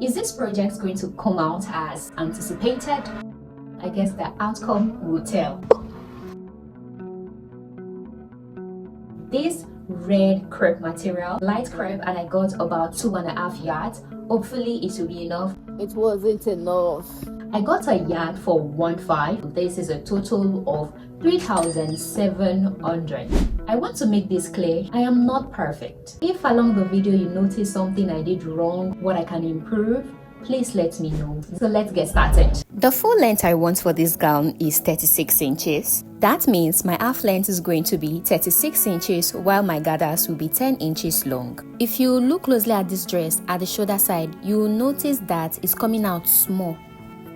Is this project going to come out as anticipated? I guess the outcome will tell. This red crepe material, light crepe, and I got about 2.5 yards. Hopefully it will be enough. It wasn't enough. I got a yard for 1.5. This is a total of 3,700. I want to make this clear, I am not perfect. If along the video you notice something I did wrong, what I can improve, please let me know. So let's get started. The full length I want for this gown is 36 inches. That means my half length is going to be 36 inches while my gathers will be 10 inches long. If you look closely at this dress at the shoulder side, you will notice that it's coming out small.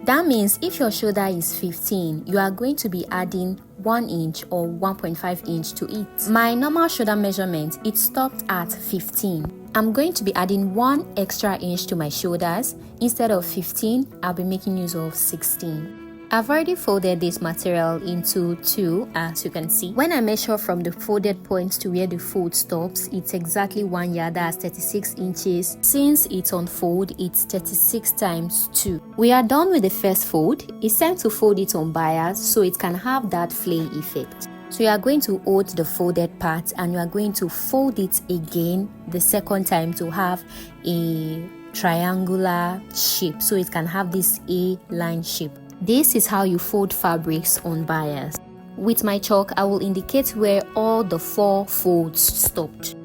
That means if your shoulder is 15, you are going to be adding 1 inch or 1.5 inch to it. My normal shoulder measurement, it stopped at 15. I'm going to be adding 1 extra inch to my shoulders. Instead of 15, I'll be making use of 16. I've already folded this material into 2, as you can see. When I measure from the folded point to where the fold stops, it's exactly 1 yard, that's 36 inches. Since it's on fold, it's 36 times 2. We are done with the first fold. It's time to fold it on bias so it can have that flare effect. So you are going to hold the folded part and you are going to fold it again the second time to have a triangular shape so it can have this A-line shape. This is how you fold fabrics on bias. With my chalk, I will indicate where all the 4 folds stopped.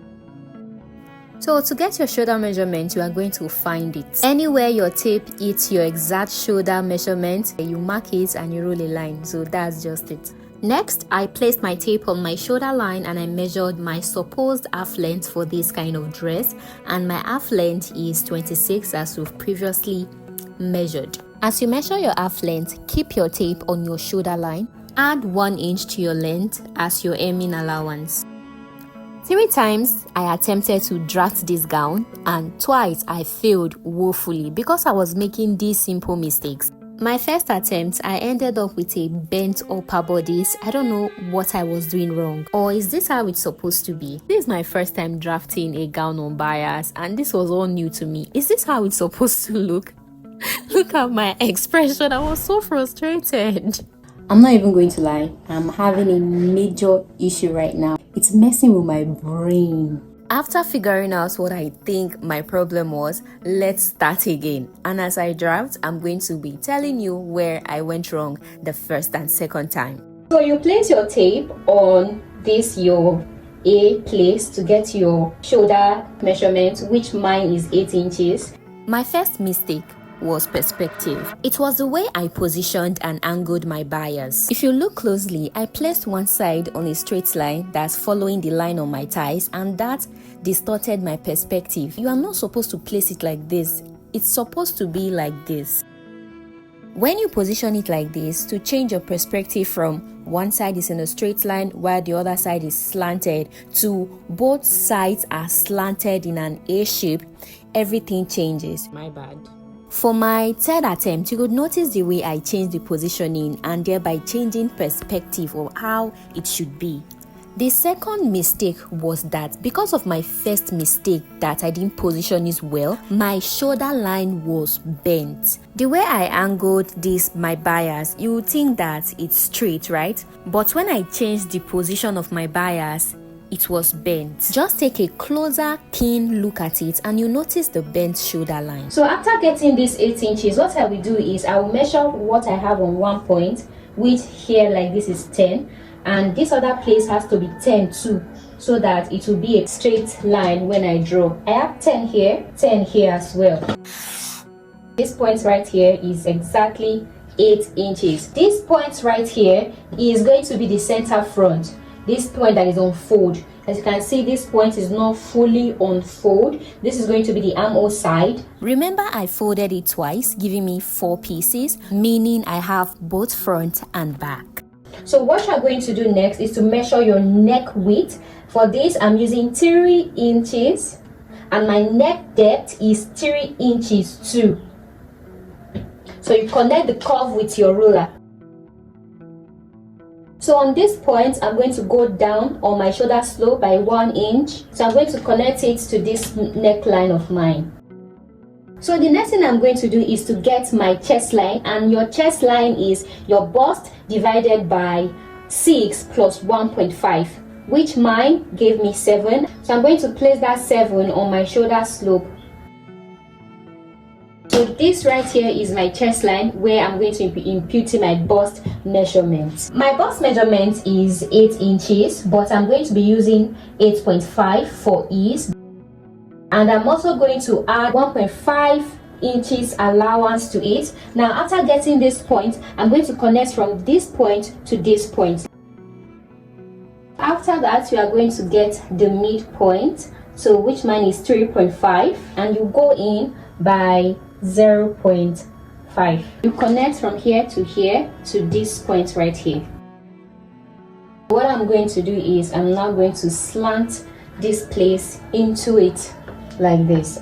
So to get your shoulder measurement, you are going to find it. Anywhere your tape hits your exact shoulder measurement, you mark it and you roll a line. So that's just it. Next, I placed my tape on my shoulder line and I measured my supposed half length for this kind of dress. And my half length is 26 as we've previously measured. As you measure your half length, keep your tape on your shoulder line. Add 1 inch to your length as your hemming allowance. 3 times I attempted to draft this gown and twice I failed woefully because I was making these simple mistakes. My first attempt, I ended up with a bent upper bodice. I don't know what I was doing wrong. Or is this how it's supposed to be? This is my first time drafting a gown on bias and this was all new to me. Is this how it's supposed to look? Look at my expression. I was so frustrated. I'm not even going to lie. I'm having a major issue right now. It's messing with my brain. After figuring out what I think my problem was, let's start again. And as I draft, I'm going to be telling you where I went wrong the first and second time. So you place your tape on this your A place to get your shoulder measurement, which mine is 8 inches. My first mistake was perspective. It was the way I positioned and angled my bias. If you look closely, I placed one side on a straight line that's following the line on my thighs and that distorted my perspective. You are not supposed to place it like this. It's supposed to be like this. When you position it like this, to change your perspective from one side is in a straight line while the other side is slanted to both sides are slanted in an A shape, everything changes. My bad. For my third attempt, you could notice the way I changed the positioning and thereby changing perspective of how it should be. The second mistake was that because of my first mistake that I didn't position it well, my shoulder line was bent. The way I angled my bias, you would think that it's straight, right? But when I changed the position of my bias, it was bent. Just take a closer, keen look at it and you notice the bent shoulder line. So after getting this 8 inches, what I will do is I will measure what I have on one point, which here like this is 10, and this other place has to be 10 too, so that it will be a straight line when I draw. I have 10 here as well. This point right here is exactly 8 inches. This point right here is going to be the center front. This point that is on fold, as you can see, this point is not fully on fold. This is going to be the armhole side. Remember, I folded it twice, giving me 4 pieces, meaning I have both front and back. So what you're going to do next is to measure your neck width. For this, I'm using 3 inches and my neck depth is 3 inches too. So you connect the curve with your ruler. So on this point, I'm going to go down on my shoulder slope by 1 inch. So I'm going to connect it to this neckline of mine. So the next thing I'm going to do is to get my chest line, and your chest line is your bust divided by 6 plus 1.5, which mine gave me 7. So I'm going to place that 7 on my shoulder slope. So this right here is my chest line, where I'm going to be imputing my bust measurement. My bust measurement is 8 inches, but I'm going to be using 8.5 for ease. And I'm also going to add 1.5 inches allowance to it. Now after getting this point, I'm going to connect from this point to this point. After that, you are going to get the midpoint, so which mine is 3.5, and you go in by 0.5. You connect from here to this point right here. What I'm going to do is I'm now going to slant this place into it like this.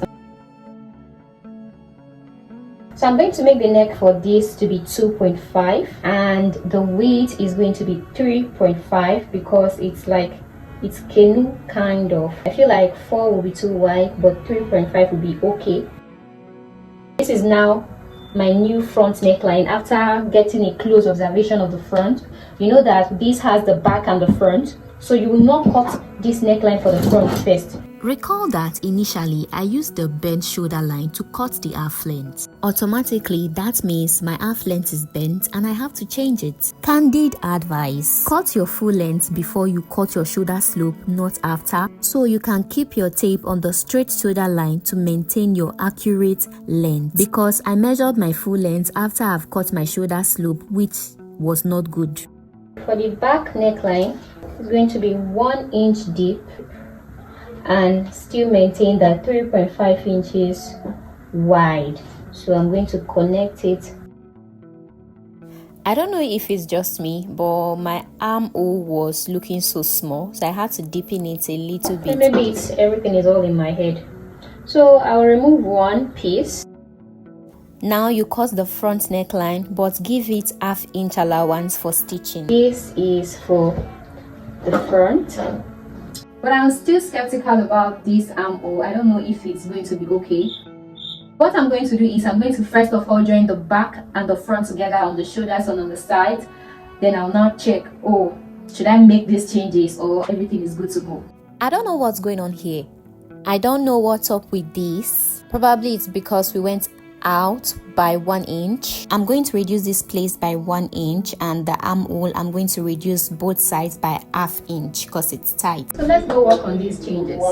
So I'm going to make the neck for this to be 2.5, and the width is going to be 3.5 because it's canoe kind of. I feel like 4 will be too wide, but 3.5 will be okay. This is now my new front neckline. After getting a close observation of the front, you know that this has the back and the front, so you will not cut this neckline for the front first. Recall that initially I used the bent shoulder line to cut the half length. Automatically, that means my half length is bent and I have to change it. Candid advice: cut your full length before you cut your shoulder slope, not after, so you can keep your tape on the straight shoulder line to maintain your accurate length. Because I measured my full length after I've cut my shoulder slope, which was not good. For the back neckline, it's going to be 1 inch deep and still maintain that 3.5 inches wide. So I'm going to connect it. I don't know if it's just me, but my armhole was looking so small, so I had to deepen it a little bit. Maybe everything is all in my head. So I'll remove one piece. Now you cut the front neckline, but give it half-inch allowance for stitching. This is for the front. But I'm still skeptical about this armhole. I don't know if it's going to be okay. What I'm going to do is I'm going to first of all join the back and the front together on the shoulders and on the side. Then I'll now check, oh, should I make these changes or everything is good to go? I don't know what's going on here. I don't know what's up with this. Probably it's because we went out by 1 inch. I'm going to reduce this place by 1 inch, and the armhole I'm going to reduce both sides by ½ inch because it's tight. So let's go work on these changes.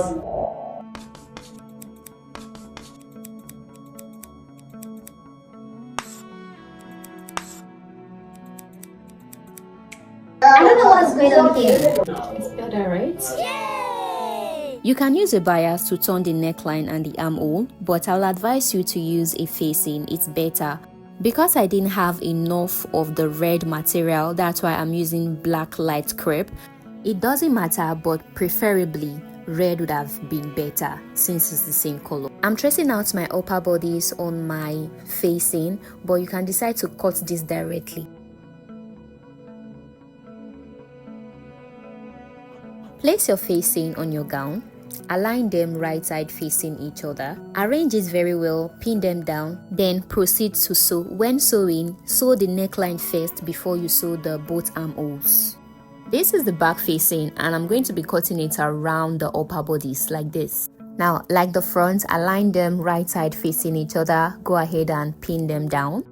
I don't know what's going on here. It's better, right? You can use a bias to turn the neckline and the armhole, but I'll advise you to use a facing. It's better. Because I didn't have enough of the red material, that's why I'm using black light crepe. It doesn't matter, but preferably red would have been better since it's the same color. I'm tracing out my upper bodice on my facing, but you can decide to cut this directly. Place your facing on your gown. Align them right side facing each other. Arrange it very well, pin them down, then proceed to sew. When sewing, sew the neckline first before you sew the both armholes. This is the back facing, and I'm going to be cutting it around the upper bodice like this. Now, like the front, align them right side facing each other. Go ahead and pin them down.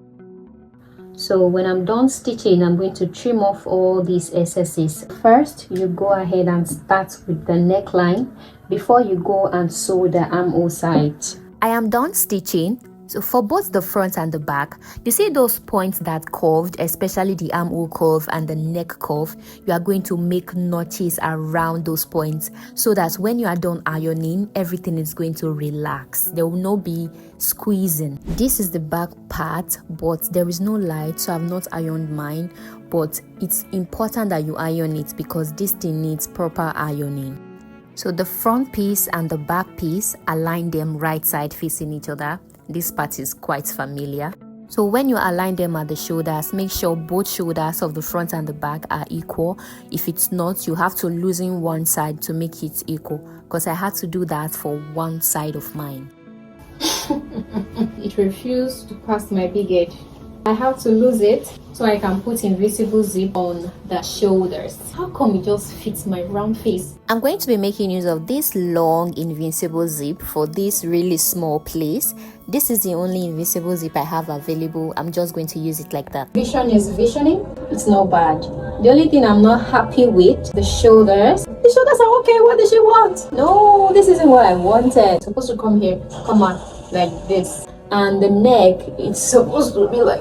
So when I'm done stitching, I'm going to trim off all these excesses. First, you go ahead and start with the neckline before you go and sew the armhole side. I am done stitching. So for both the front and the back, you see those points that curved, especially the armhole curve and the neck curve, you are going to make notches around those points so that when you are done ironing, everything is going to relax. There will not be squeezing. This is the back part, but there is no light, so I've not ironed mine, but it's important that you iron it because this thing needs proper ironing. So the front piece and the back piece, align them right side facing each other. This part is quite familiar. So when you align them at the shoulders, make sure both shoulders of the front and the back are equal. If it's not, you have to loosen one side to make it equal, because I had to do that for one side of mine. It refused to pass my big head. I have to lose it so I can put invisible zip on the shoulders. How come it just fits my round face? I'm going to be making use of this long invincible zip for this really small place. This is the only invisible zip I have available. I'm just going to use it like that. Vision is visioning. It's not bad. The only thing I'm not happy with, the shoulders. The shoulders are okay. What does she want? No, this isn't what I wanted. It's supposed to come here. Come on, like this. And the neck, it's supposed to be like,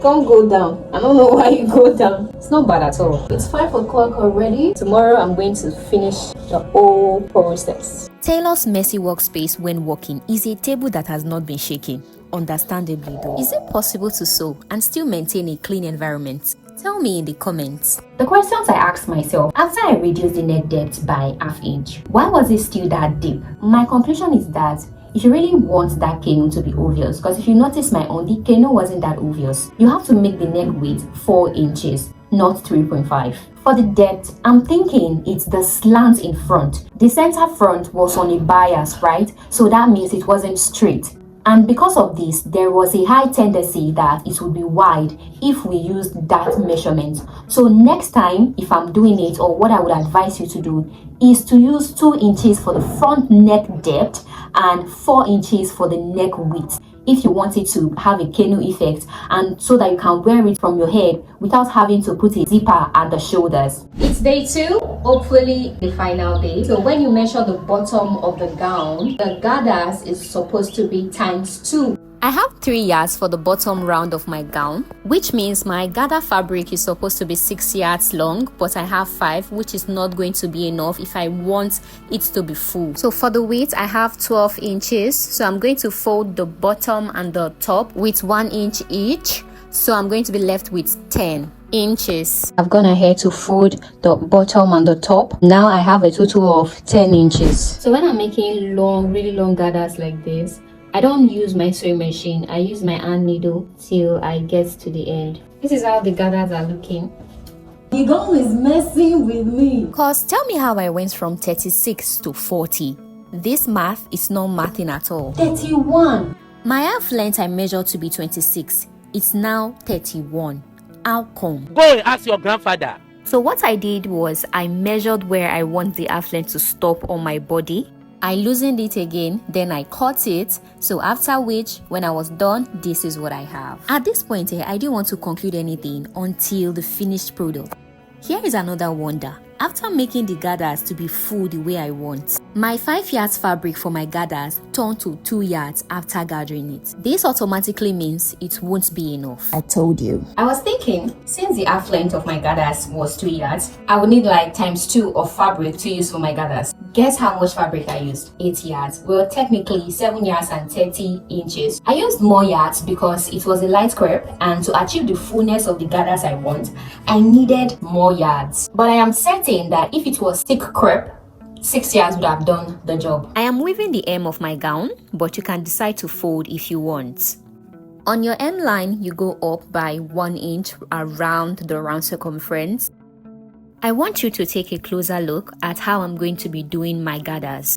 don't go down. I don't know why you go down. It's not bad at all. It's 5 o'clock already. Tomorrow I'm going to finish the whole process. Taylor's messy workspace when working is a table that has not been shaken. Understandably though. Is it possible to sew and still maintain a clean environment? Tell me in the comments. The questions I asked myself after I reduced the neck depth by ½ inch. Why was it still that deep? My conclusion is that if you really want that canoe to be obvious, because if you notice my own, the canoe wasn't that obvious. You have to make the neck width 4 inches, not 3.5. For the depth, I'm thinking it's the slant in front. The center front was on a bias, right? So that means it wasn't straight. And because of this, there was a high tendency that it would be wide if we used that measurement. So next time, if I'm doing it, or what I would advise you to do, is to use 2 inches for the front neck depth and 4 inches for the neck width, if you want it to have a canoe effect, and so that you can wear it from your head without having to put a zipper at the shoulders. It's day 2, hopefully the final day. So when you measure the bottom of the gown, the gathers is supposed to be ×2. I have 3 yards for the bottom round of my gown, which means my gather fabric is supposed to be 6 yards long, but I have 5, which is not going to be enough if I want it to be full. So for the width, I have 12 inches. So I'm going to fold the bottom and the top with 1 inch each. So I'm going to be left with 10 inches. I've gone ahead to fold the bottom and the top. Now I have a total of 10 inches. So when I'm making long, really long gathers like this, I don't use my sewing machine. I use my hand needle till I get to the end. This is how the gathers are looking. The gown is messing with me. Cause tell me how I went from 36 to 40. This math is not mathing at all. 31. My half length I measured to be 26. It's now 31. How come? Go and ask your grandfather. So what I did was I measured where I want the half length to stop on my body. I loosened it again, then I cut it. So after which, when I was done, this is what I have. At this point I didn't want to conclude anything until the finished product. Here is another wonder. After making the gathers to be full the way I want, my 5 yards fabric for my gathers turned to 2 yards after gathering it. This automatically means it won't be enough. I told you. I was thinking, since the half length of my gathers was 2 yards, I would need like ×2 of fabric to use for my gathers. Guess how much fabric I used? 8 yards. Well, technically 7 yards and 30 inches. I used more yards because it was a light crepe, and to achieve the fullness of the gathers I want, I needed more yards. But I am certain that if it was thick crepe, 6 yards would have done the job. I am weaving the hem of my gown, but you can decide to fold if you want. On your hem line, you go up by 1 inch around the round circumference. I want you to take a closer look at how I'm going to be doing my gathers.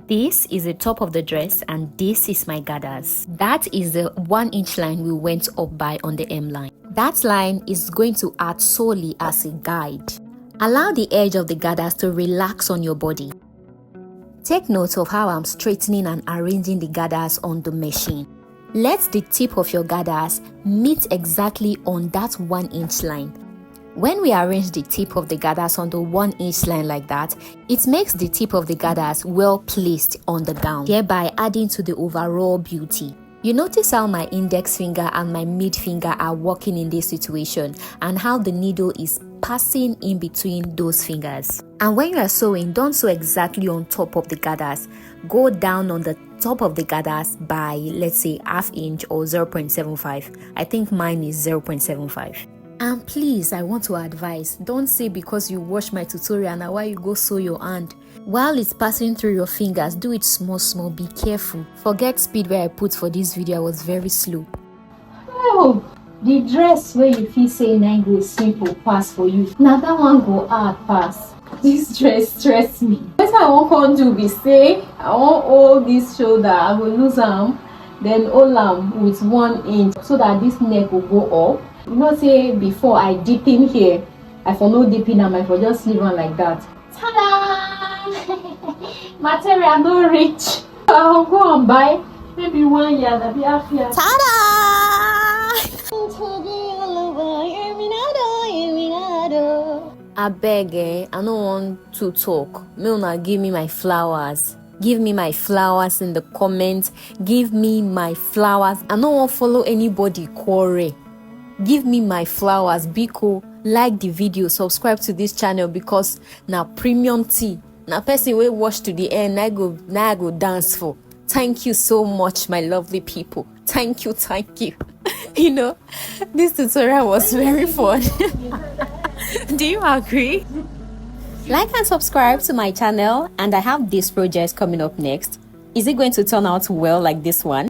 This is the top of the dress and this is my gathers. That is the 1 inch line we went up by on the hem line. That line is going to act solely as a guide. Allow the edge of the gathers to relax on your body. Take note of how I'm straightening and arranging the gathers on the machine. Let the tip of your gathers meet exactly on that 1 inch line. When we arrange the tip of the gathers on the 1 inch line like that, it makes the tip of the gathers well placed on the gown, thereby adding to the overall beauty. You notice how my index finger and my mid finger are working in this situation and how the needle is passing in between those fingers. And when you are sewing, don't sew exactly on top of the gathers. Go down on the top of the gathers by, let's say, ½ inch or 0.75. I think mine is 0.75. And please, I want to advise, don't say because you watch my tutorial now why you go sew your hand. While it's passing through your fingers, do it small, be careful. Forget speed where I put for this video, I was very slow. Oh, the dress where you feel say na go simple pass for you. Now that one go hard pass. This dress stress me. Wetin wetin I wan do be say I wan hold this shoulder, I go lose am, then hold am with 1 inch so that this neck will go up. You know say before I dip in here, I for no dip in am, I for just leave am like that. Ta-da! Material no reach. I'll go and buy maybe 1 yard, I'll be happy. Ta-da! I beg, I don't want to talk. May una give me my flowers. Give me my flowers in the comments. Give me my flowers. I don't want to follow anybody quarry. Give me my flowers. Biko, like the video, subscribe to this channel because now premium tea. Now person will watch to the end. I go dance for. Thank you so much, my lovely people. Thank you. You know, this tutorial was very fun. Do you agree? Like and subscribe to my channel, and I have this project coming up next. Is it going to turn out well like this one?